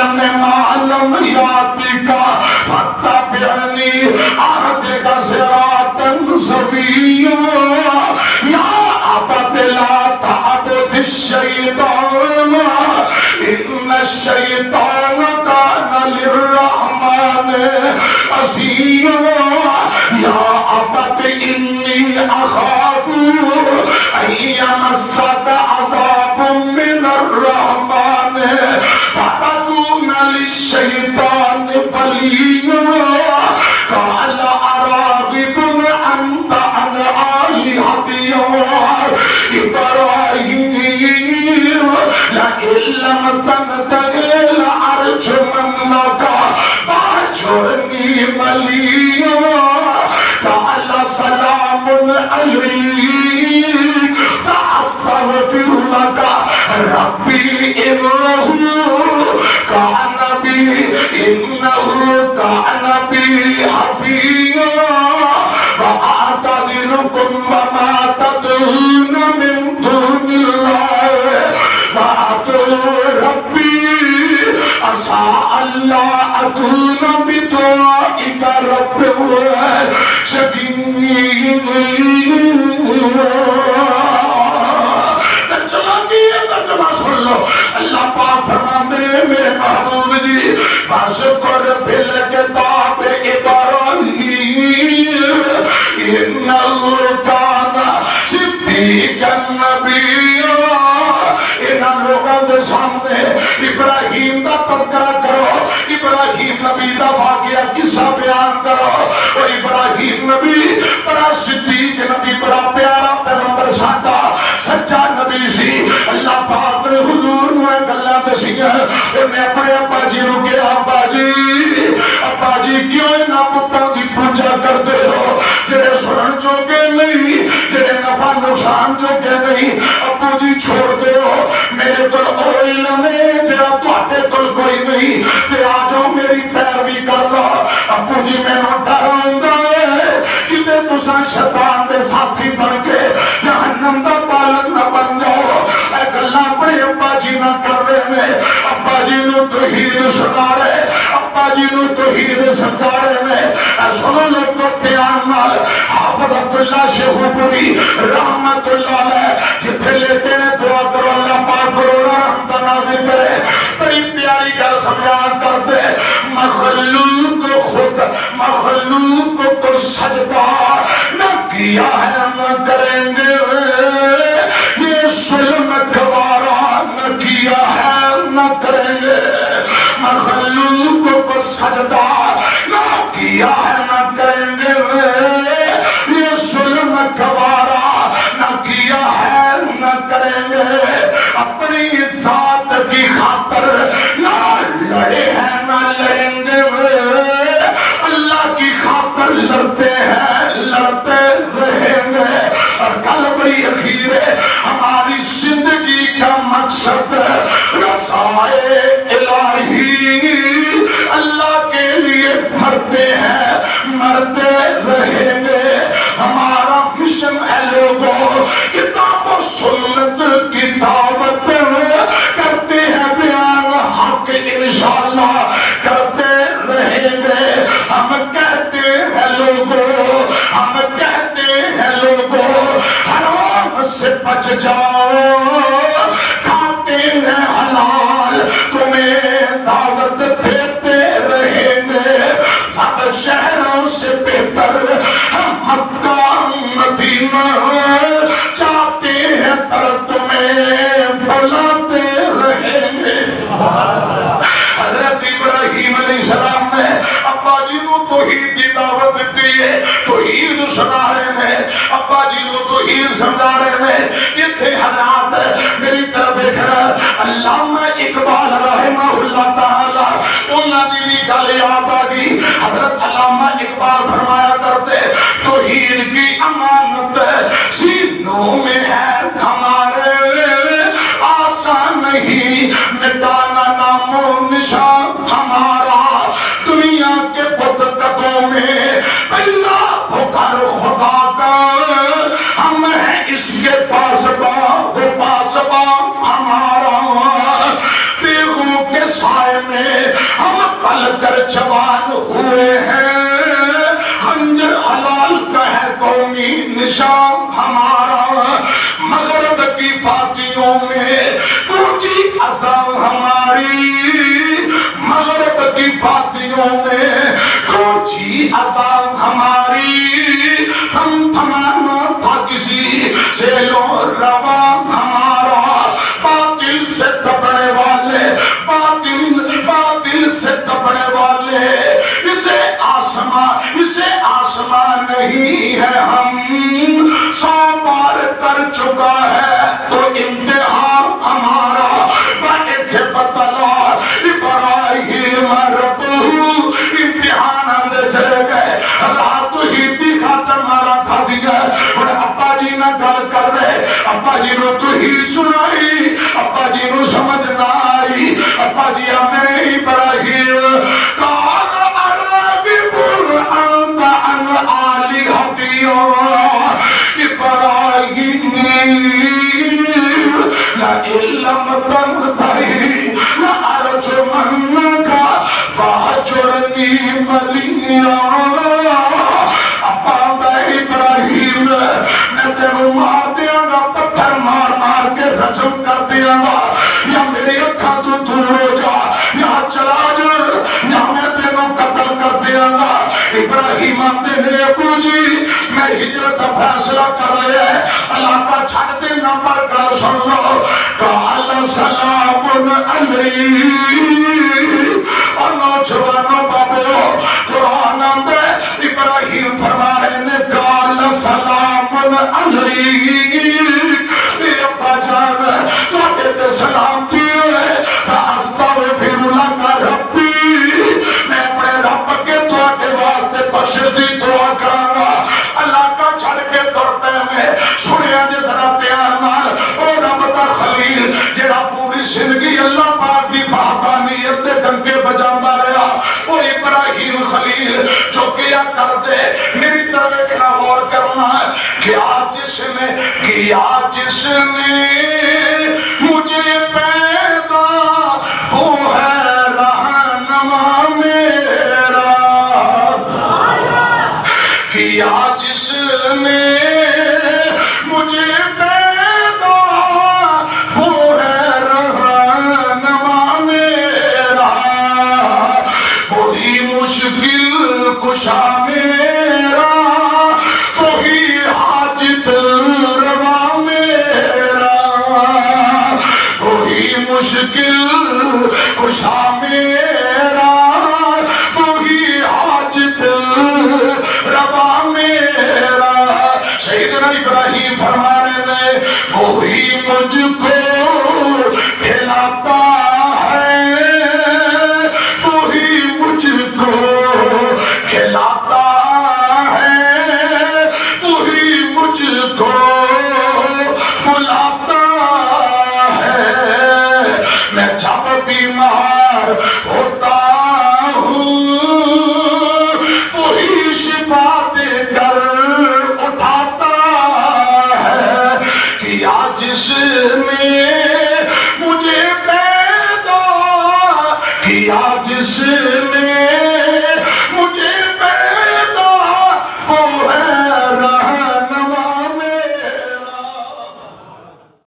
علم ما لم یاتک فاتبعنی اہدک صراطا سویا یا ابت لا تعبد الشیطان ان الشیطان کان للرحمن عصیا یا ابت انی اخاف ان یمسک عذاب من الرحمن فتکون للشیطان ولیا قال اراغب انت عن آلہتی ابراہیم لئن لم تنتہ لأرجمنک واہجرنی ملیا قال سلام علیک سأستغفر لک ربی انہ کان بی حفیا وأعتذركم وما تدعون من دون الله وأدعو ربي عسى ألا أكون بدعائك رب شقيا ترجمہ سن لو اللہ پاک فرماتے ہیں میرے محبوب جی فَاشْكُرْ فِي الْكِتَابِ إِبْرَاهِيمَ إِنَّهُ كَانَ صِدِّيقًا نَبِيًّا ان لوگوں کے سامنے ابراہیم کا تذکرہ کرو ابراہیم نبی کا واقعہ قصہ بیان کرو وہ ابراہیم نبی بڑا صدیق نبی بڑا پیارا پیغمبر ساڈا سچا نبی سی اللہ پاک نے حضور میں گلاں دسیاں میں اپنے ابا جی نو کہا ابا جی کیوں انہاں پتراں دی پوجا کردے ہو جڑے سنن جوگے نہیں جڑے نفع نقصان جوگے نہیں ابو جی چھوڑ دے ہو میرے کل او علم ہے جڑا تواڈے کول کوئی نہیں تے آ جاؤ میری پیروی کر لو ابو جی مینوں ڈر ہوندا ہے کتے تساں شیطان دے ساتھی بن کے جہنم دا پالن نہ بن جاؤ اے گلاں اپنے ابا جی نہ کر رہے ہیں ابا جی نو توحید سنا رہے ابا جی نو توحید سکھا رہے ہیں سنو لوگ کو دھیان نال حافظ عبداللہ شیخوپوری رحمت اللہ علیہ جتھے لیتے ہیں دعا کرو اللہ پاک کروڑا رحمتہ نازل کرے بڑی پیاری گل سمجھان کرتے مخلوق کو سجدہ نہ کیا ہے نہ کریں گے یہ ظلم گوارا نہ کیا ہے نہ کریں گے مخلوق کو سجدہ نہ کیا ہے نہ کریں گے یہ ظلم گوارا نہ کیا ہے نہ کریں گے اپنی ذات کی خاطر نہ لڑے ہیں نہ لڑیں گے اللہ کی خاطر لڑتے ہیں لڑتے رہیں گے اور کل بڑی اخیر ہے ہماری زندگی کا مقصد رسائے الہی اللہ کے لیے مرتے ہیں مرتے رہیں گے ہمارا مشن ہے لوگوں کتاب و سنت کی دعوت کرتے ہیں بیان حق انشاءاللہ کرتے رہیں گے ہم کہتے ہیں لوگوں ہم کہتے ہیں لوگوں حرام سے بچ جاؤ کھاتے ہیں حلال تمہیں دعوت دیتے رہیں گے سب شہروں سے بہتر ہم مکہ مدینہ چاہتے ہیں پر تمہیں بلاتے رہیں گے حضرت ابراہیم علیہ السلام نے ابا جی کو توحید کی دعوت دیتی ہے توحید سنا رہے ہیں ابا جی کو توحید سمجھا رہے ہیں یہ تھے حضرات میری طرف دیکھنا علامہ اقبال رحمہ اللہ تعالی انہاں دی بھی گل یاد آ گئی حضرت علامہ اقبال فرمایا کرتے توحید کی امانت سینوں میں ہے ہمارے آسان نہیں مٹانا نام و نشان ہمارا دنیا کے بت قدوں میں پہلا پکار خدا کا ہم ہیں اس کے پاسباں وہ پاسباں ہمارا تیغوں کے سائے میں پل کر جوان ہوئے ہیں، خنجر حلال کا ہے قومی نشان ہمارا، مغرب کی پارٹیوں میں کوچی اذان ہماری، مغرب کی پارٹیوں میں کوچی اذان ہماری، ہم تھمانا تھا کسی سے لو رواں ہمارا، باطل سے دبنے والے، باطل سے دبنے والے، اسے آسمان نہیں ہے، ہم 100 بار کر چکا ہے تو امتحان ہمارا، باعث بطلا ابراہیم ربہ، امتحان اندر چلے گئے، رات ہی دکھا تمہارا کھا دیا، اور ابا جی نہ گل کر رہے، ابا جی نو تو ہی سنائی، ابا جی نو سمجھ نہ آئی، ابا جی آنے ابراہیم کال اراغب انت عن آلہتیوں، ابراہیم لئن لم تنتہی لأرجمنک فاہجرنی ملیا، ابا ابراہیم میں تینوں مار دیا گا، پتھر مار مار کے رجم کر دیا گا، یا میری اکھا تو دور ہو جا، یا چلا جا، یا میں تینوں قتل کر دیا گا۔ ابراہیم آتے میرے ابو جی میں ہجرت کا فیصلہ کر لیا ہے، علاقہ چھڑ دینا پر کل سن لو، قال سلام علیہ، اور نوجوانوں بابو قرآن میں ابراہیم فرما رہے نے قال سلام علیہ، ابا جان تو تے سلام دیئے، ساستغفر لک ربی، میں اپنے رب کے تو واسطے بخشش دی دعا کراں گا۔ اللہ کا چھڑ کے دورتے میں سنیا جے ذرا تیار نال، او رب دا خلیل جڑا پوری زندگی اللہ پاک دی وحدانیت دے ڈنکے بجاندا رہا، او ابراہیم خلیل جو کیا کر دے، میری طرف ایک غور کرنا ہے، کیا جس نے مجھے پیدا وہ ہے رہنما میرا، کیا جس نے مجھے پیدا وہ ہے رہنما میرا، وہی مشکل کشا میرا، وہی حاجت روا میرا، وہی مشکل کشا میرا، وہی حاجت روا میرا۔ سیدنا ابراہیم فرما رہے ہیں وہی مجھ کو کھلاتا ہے، وہی مجھ کو کھلاتا ہے، وہی مجھ کو بلاتا ہے، میں جب بیمار ہوتا